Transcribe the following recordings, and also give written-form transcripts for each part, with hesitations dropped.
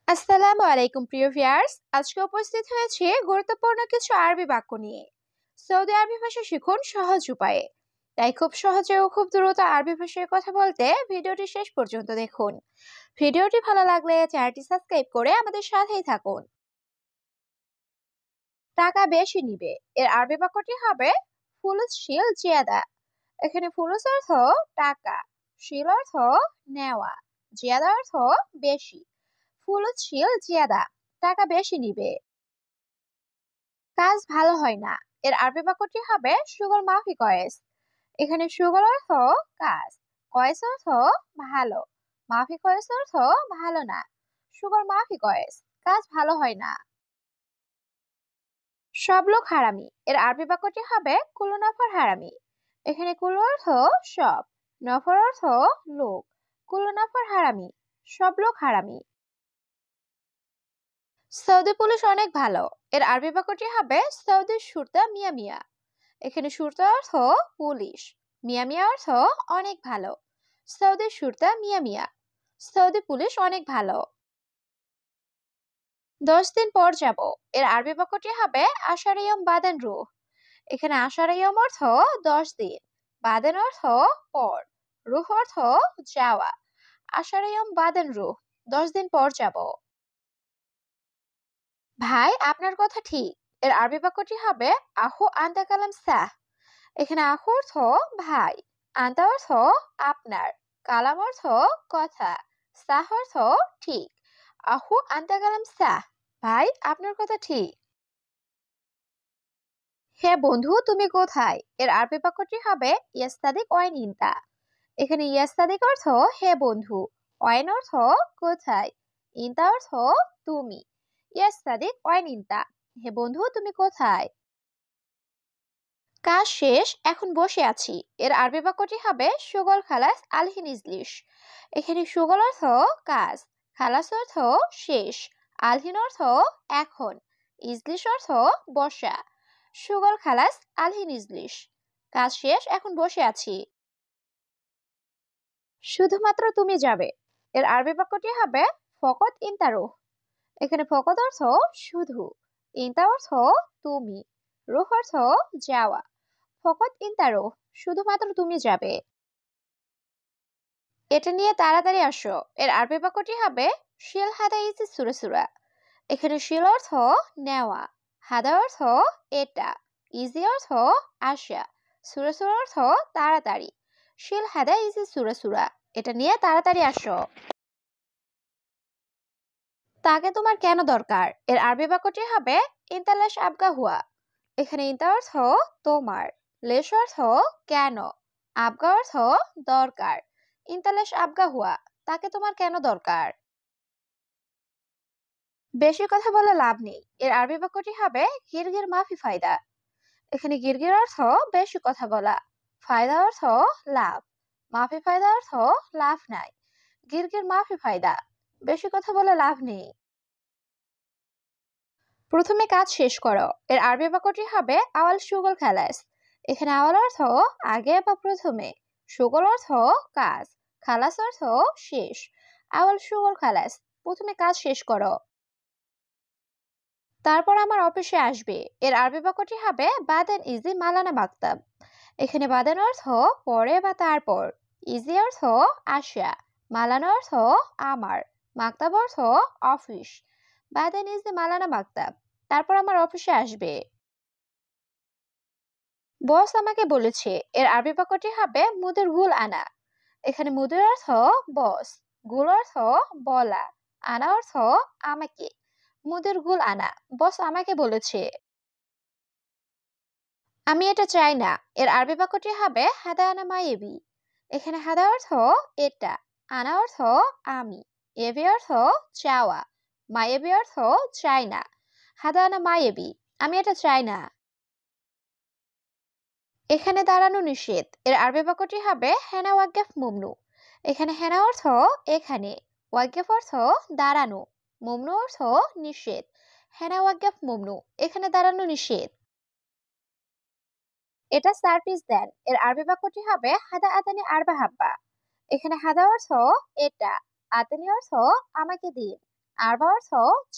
আসসালামু আলাইকুম প্রিয় ভিউয়ার্স, আজকে উপস্থিত হয়েছে গুরুত্বপূর্ণ কিছু আরবি বাক্য নিয়ে। সৌদি আরবি ভাষা শিখুন সহজ উপায়ে। তাই খুব সহজে ও খুব দ্রুত আরবি ভাষায় কথা বলতে ভিডিওটি শেষ পর্যন্ত দেখুন। ভিডিওটি ভালো লাগলে চ্যানেলটি সাবস্ক্রাইব করে আমাদের সাথেই থাকুন। টাকা বেশি নিবে, এর আরবি বাক্যটি হবে ফুলুস শিল জিয়াদা। এখানে ফুলুস অর্থ টাকা, শিল অর্থ নেওয়া, জিয়াদা অর্থ বেশি। ফুলুস শিল জিয়াদা, টাকা বেশি নিবে। কাজ ভালো হয় না, এর আরবি বাক্যটি হবে সুগল মাফি কয়েস। এখানে সুগল অর্থ কাজ, কয়েস অর্থ ভালো, মাফি কয়েস অর্থ ভালো না। সুগল মাফি কয়েস, কাজ ভালো হয় না। সব লোক হারামি, এর আরবি বাক্যটি হবে কুল্লু নফর হারামি। এখানে কুল্লু অর্থ সব, নফর অর্থ লোক, কুল্লু নফর হারামি, সব লোক হারামি। সৌদি পুলিশ অনেক ভালো, এর আরবি বাক্যটি হবে সৌদি শুরতা মিয়া মিয়া। এখানে শুরতা অর্থ পুলিশ, মিয়া মিয়া অর্থ অনেক ভালো। সৌদি শুরতা মিয়া মিয়া, সৌদি পুলিশ অনেক ভালো। 10 দিন পর যাব, এর আরবি বাক্যটি হবে আশারিয়ম বাদেন রুহ। এখানে আশারিয়ম অর্থ 10 দিন, বাদেন অর্থ পর, রুহ অর্থ যাওয়া। আশারিয়ম বাদেন রুহ, 10 দিন পর যাব। ভাই আপনার কথা ঠিক, এর আরবি বাক্যটি হবে আহু আন্তা কালাম সাহ। এখানে আহু অর্থ ভাই, আন্তা অর্থ আপনার, কালাম অর্থ কথা, সাহ অর্থ ঠিক। আহু আন্তা কালাম সাহ, ভাই আপনার কথা ঠিক। হে বন্ধু তুমি কোথায়, এর আরবি বাক্যটি হবে ইয়াস্তাদিক ওয়াইন ইনতা। এখানে ইয়াস্তাদিক অর্থ হে বন্ধু, ওয়াইন অর্থ কোথায়, ইনতা অর্থ তুমি। ইয়াস্তাদিক ওয়াইন ইনতা, হে বন্ধু তুমি কোথায়। কাজ শেষ এখন বসে আছি, এর আরবি বাক্যটি হবে সুগল খালাস আলহিন ইজলিশ। এখানে সুগল অর্থ কাজ, খালাস অর্থ শেষ, আলহিন অর্থ এখন, ইজলিশ অর্থ বসা। সুগল খালাস আলহিন ইজলিশ, কাজ শেষ এখন বসে আছি। শুধুমাত্র তুমি যাবে, এর আরবি বাক্যটি হবে ফকত ইনতারুহ। এখানে ফকত অর্থ শুধু, ইনতা অর্থ তুমি, রুহ অর্থ যাওয়া। ফকত ইনতারুহ, শুধুমাত্র তুমি যাবে। এটা নিয়ে তাড়াতাড়ি আসো, এর আরবি বাক্যটি হবে শিল হাদা ইজি সুরা সুরা। এখানে শিল অর্থ নেওয়া, হাদা অর্থ এটা, ইজি অর্থ আসা, সুরা সুরা অর্থ তাড়াতাড়ি। শিল হাদা ইজি সুরা সুরা, এটা নিয়ে তাড়াতাড়ি আসো। তাকে তোমার কেন দরকার, এর আরবি বাক্যটি হবে ইন্তালাশ আবগা হুয়া। এখানে ইন্তা অর্থ তোমার, লেশ অর্থ কেন, আবগা অর্থ দরকার। ইন্তালাশ আবগা হুয়া, তাকে তোমার কেন দরকার। বেশি কথা বলে লাভ নেই, এর আরবি বাক্যটি হবে গিরগির মাফি ফায়দা। এখানে গিরগির অর্থ বেশি কথা বলা, ফায়দা অর্থ লাভ, মাফি ফায়দা অর্থ লাভ নাই। গিরগির মাফি ফায়দা, বেশি কথা বলে লাভ নেই। প্রথমে কাজ শেষ করো, এর আরবি বাক্যটি হবে আওয়াল সুগল খালাস। এখানে আওয়াল অর্থ আগে বা প্রথমে, সুগল অর্থ কাজ, খালাস অর্থ শেষ। আওয়াল সুগল খালাস, প্রথমে কাজ শেষ করো। তারপর আমার অফিসে আসবে, এর আরবি বাক্যটি হবে বাদেন ইজি মালানা মাকতাব। এখানে বাদেন অর্থ পরে বা তারপর, ইজি অর্থ আসা, মালানা অর্থ আমার, মাকতাব অর্থ অফিস। বাদেন ইজি মালানা মাকতাব, তারপর আমার অফিসে আসবে। বস আমাকে বলেছে, এর আরবি বাক্যটি হবে মুদির গুল আনা। এখানে মুদির অর্থ বস, গুল অর্থ বলা, আনা অর্থ আমাকে। মুদির গুল আনা, বস আমাকে বলেছে। আমি এটা চাই না, এর আরবি বাক্যটি হবে হাদা আনা মাইয়েবি। এখানে হাদা অর্থ এটা, আনা অর্থ আমি, এবি অর্থ চাওয়া, মাইয়েবি অর্থ চাই না। হাদা আনা মাইয়েবি, আমি এটা চাই না। এখানে দাঁড়ানো নিষেধ, এর আরবি বাক্যটি হবে হেনা ওয়াজ্ঞাফ মুমনু। এখানে হেনা অর্থ এখানে, ওয়াজ্ঞাফ অর্থ দাঁড়ানো, মুমনু অর্থ নিষেধ। হেনা ওয়াজ্ঞাফ মুমনু, এখানে দাঁড়ানো নিষেধ। এটা সার্ভিস দেন, এর আরবি বাক্যটি হবে হাদা আতানি আরবা হাব্বা। এখানে হাদা অর্থ এটা, আতানি অর্থ আমাকে দিন, আরবা অর্থ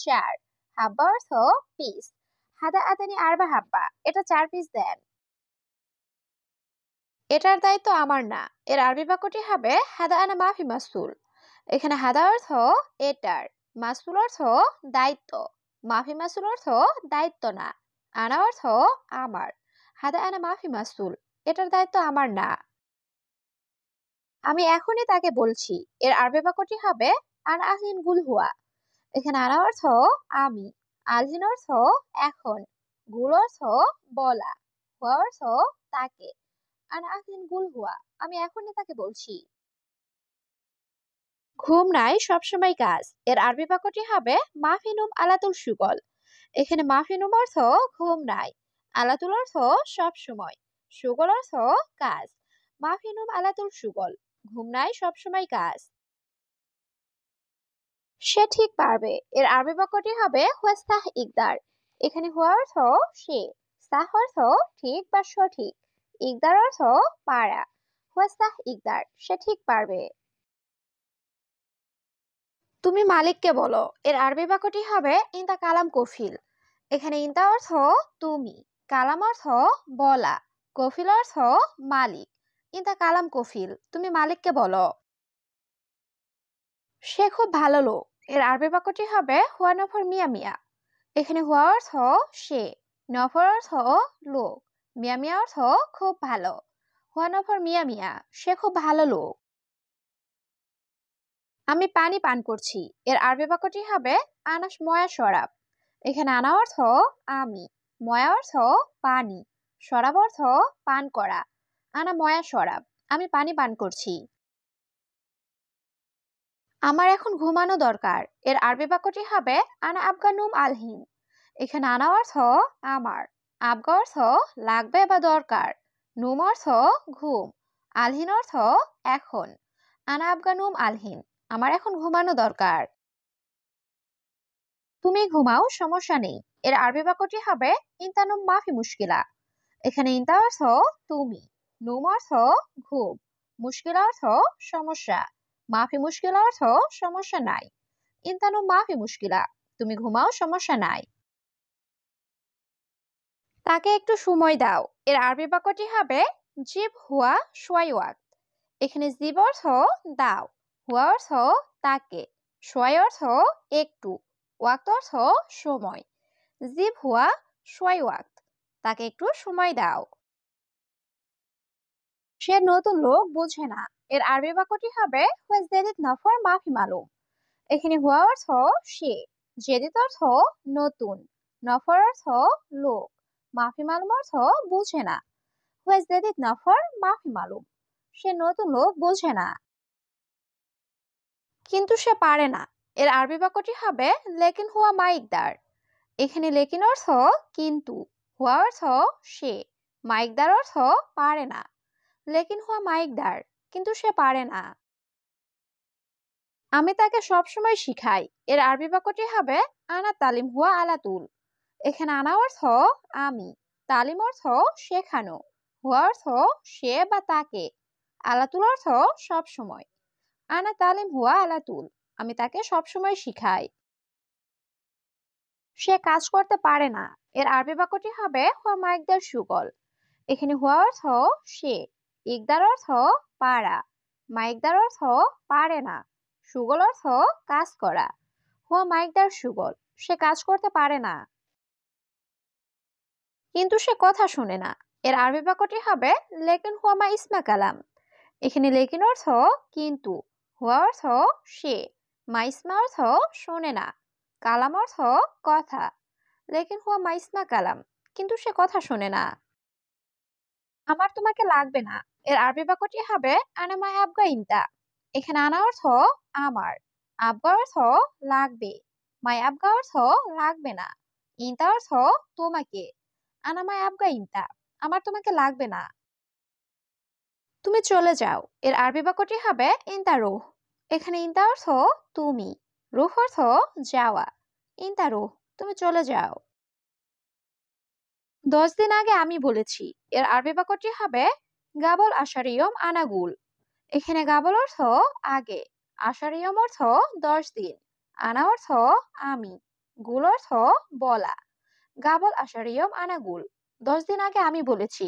4, হাব্বা অর্থ পিস। হাদা আদানি আরবা হাব্বা, এটা 4 পিস দেন। এটার দায়িত্ব আমার না। এর আরবি বাক্যটি হবে হাদা আনা মাফি মাসুল। এখানে হাদা অর্থ এটার, মাসুল অর্থ দায়িত্ব, মাফি মাসুল অর্থ দায়িত্ব না, আনা অর্থ আমার। হাদা আনা মাফি মাসুল, এটার দায়িত্ব আমার না। আমি এখনই তাকে বলছি। এর আরবি বাক্যটি হবে আনা আহলিন গুল হুয়া। এখানে আনা অর্থ আমি, আলহিন অর্থ এখন, গুল অর্থ বলা, হুয়া অর্থ তাকে। আনা আহলিন গুল হুয়া, আমি এখনই তাকে বলছি। ঘুম নাই সবসময় কাজ। এর আরবি বাক্যটি হবে মাফিনুম আলাতুল সুগল। এখানে মাফিনুম অর্থ ঘুম নাই, আলাতুল অর্থ সব সময়, সুগল অর্থ কাজ। মাফিনুম আলাতুল সুগল, ঘুম নাই সবসময় কাজ। সে ঠিক পারবে। এর আরবি বাক্যটি হবে হুয়াস্তাহ ইকদার। এখানে হুয়া অর্থ সে, সাহ অর্থ ঠিক বা সঠিক, ইকদার অর্থ পারা। হুয়াস্তাহ ইকদার, সে ঠিক পারবে। তুমি মালিককে বলো। এর আরবি বাক্যটি হবে ইনতা কালাম কফিল। এখানে ইনতা অর্থ তুমি, কালাম অর্থ বলা, কফিল অর্থ মালিক। ইনতা কালাম কফিল, তুমি মালিককে বলো। সে খুব ভালো লোক। এর আরবি বাক্যটি হবে হুয়া নফর মিয়া মিয়া। এখানে হুয়া অর্থ সে, নফর অর্থ লোক, মিয়া মিয়া অর্থ খুব ভালো। হুয়া নফর মিয়া মিয়া, সে খুব ভালো লোক। আমি পানি পান করছি। এর আরবি বাক্যটি হবে আনাস ময়া শরাব। এখানে আনা অর্থ আমি, ময়া অর্থ পানি, শরাব অর্থ পান করা। আনা ময়া শরাব, আমি পানি পান করছি। আমার এখন ঘুমানো দরকার। এর আরবি বাক্যটি হবে আনা আবগা নুম আলহিন। এখানে আনা অর্থ আমার, আবগা অর্থ লাগবে বা দরকার, নুম অর্থ ঘুম, আলহিন অর্থ এখন। আনা আবগা নুম আলহিন, আমার এখন ঘুমানো দরকার। তুমি ঘুমাও, সমস্যা নেই। এর আরবি বাক্যটি হবে ইনতানুম মাফি মুশকিলা। এখানে ইনতা অর্থ তুমি, নুম অর্থ ঘুম, মুশকিলা অর্থ সমস্যা, মাফি মুশকিলা অর্থ সমস্যা নাই। ইনতানুম মাফি মুশকিলা, তুমি ঘুমাও, সমস্যা নাই। তাকে একটু সময় দাও। এর আরবি বাক্যটি হবে জিব হুয়া সোয়াই ওয়াক্ত। এখানে জিব অর্থ দাও, হুয়া অর্থ তাকে, সোয়াই অর্থ একটু, ওয়াক্ত অর্থ সময়। জিব হুয়া সোয়াই ওয়াক্ত, তাকে একটু সময় দাও। সে নতুন লোক বোঝে না। এর আরবি বাক্যটি হবে হুয়া জেদিদ নফর মাফি মালুম। এখানে হুয়া অর্থ সে, জেদিদ অর্থ নতুন, নফর অর্থ লোক, মাফি মালুম অর্থ বোঝে না। হুয়া জেদিদ নফর মাফি মালুম, সে নতুন লোক বোঝে না। কিন্তু সে পারে না। এর আরবি বাক্যটি হবে লেকিন হুয়া মাইকদার। এখানে লেকিন অর্থ কিন্তু, হুয়া অর্থ সে, মাইকদার অর্থ পারে না। লেকিন হুয়া মাইকদার, কিন্তু সে পারে না। আমি তাকে সবসময় শিখাই। এর আরবি বাক্যটি হবে আনা তালিম হুয়া আলাতুল। এখানে আনা অর্থ আমি, তালিম অর্থ শেখানো, হুয়া অর্থ সে বা তাকে, আলাতুল অর্থ সব সময়। আনা তালিম হুয়া আলাতুল, আমি তাকে সবসময় শিখাই। সে কাজ করতে পারে না। এর আরবি বাক্যটি হবে হুয়া মাইকদার সুগল। এখানে হুয়া অর্থ সে, ইকদার অর্থ পারা, মাইকদার অর্থ পারে না, সুগল অর্থ কাজ করা। হুয়া মাইকদার সুগল, সে কাজ করতে পারে না। কিন্তু সে কথা শুনে না। এর আরবি বাক্যটি হবে লেকিন হুয়া মা ইসমা কালাম। এখানে লেকিন অর্থ কিন্তু, হুয়া অর্থ সে, মা ইসমা অর্থ শোনে না, কালাম অর্থ কথা। লেকিন হুয়া মা ইসমা কালাম, কিন্তু সে কথা শোনে না। আমার তোমাকে লাগবে না। এর আরবি বাক্যটি হবে আনা মাই আবগা ইনতা। এখানে আনা অর্থ আমার, আবগা অর্থ লাগবে, মাই আবগা অর্থ লাগবে না, ইনতা অর্থ তোমাকে। আনা মাই আবগা ইনতা, আমার তোমাকে লাগবে না। তুমি চলে যাও। এর আরবি বাক্যটি হবে ইনতা রুহ। এখানে ইনতা অর্থ তুমি, রুহ অর্থ যাওয়া। ইনতা রুহ, তুমি চলে যাও। 10 দিন আগে আমি বলেছি। এর আরবি বাক্যটি হবে গাবল আশারিয়ম আনাগুল। এখানে গাবল অর্থ আগে, আশারিয়ম অর্থ 10 দিন, আনা অর্থ আমি, গুল অর্থ বলা। গাবল আশারিয়ম আনা গুল, 10 দিন আগে আমি বলেছি।